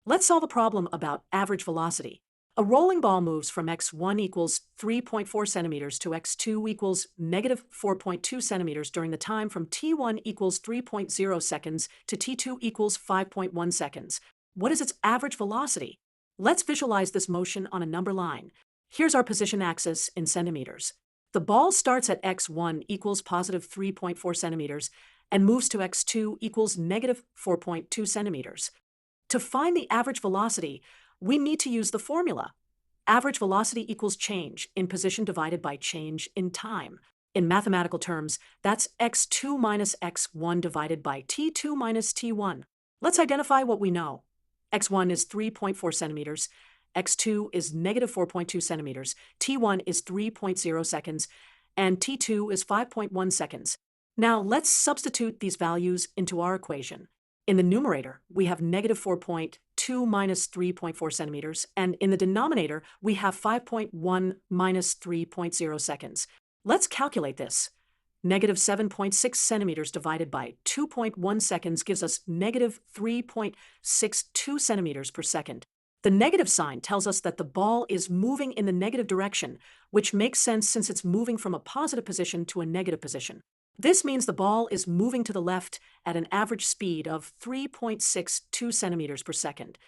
Let's solve a problem about average velocity. A rolling ball moves from x1 equals 3.4 centimeters to x2 equals negative 4.2 centimeters during the time from t1 equals 3.0 seconds to t2 equals 5.1 seconds. What is its average velocity? Let's visualize this motion on a number line. Here's our position axis in centimeters. The ball starts at x1 equals positive 3.4 centimeters and moves to x2 equals negative 4.2 centimeters. To find the average velocity, we need to use the formula. Average velocity equals change in position divided by change in time. In mathematical terms, that's x2 minus x1 divided by t2 minus t1. Let's identify what we know. x1 is 3.4 centimeters, x2 is negative 4.2 centimeters, t1 is 3.0 seconds, and t2 is 5.1 seconds. Now let's substitute these values into our equation. In the numerator, we have negative 4.2 minus 3.4 centimeters, and in the denominator, we have 5.1 minus 3.0 seconds. Let's calculate this. Negative 7.6 centimeters divided by 2.1 seconds gives us negative 3.62 centimeters per second. The negative sign tells us that the ball is moving in the negative direction, which makes sense since it's moving from a positive position to a negative position. This means the ball is moving to the left at an average speed of 3.62 centimeters per second.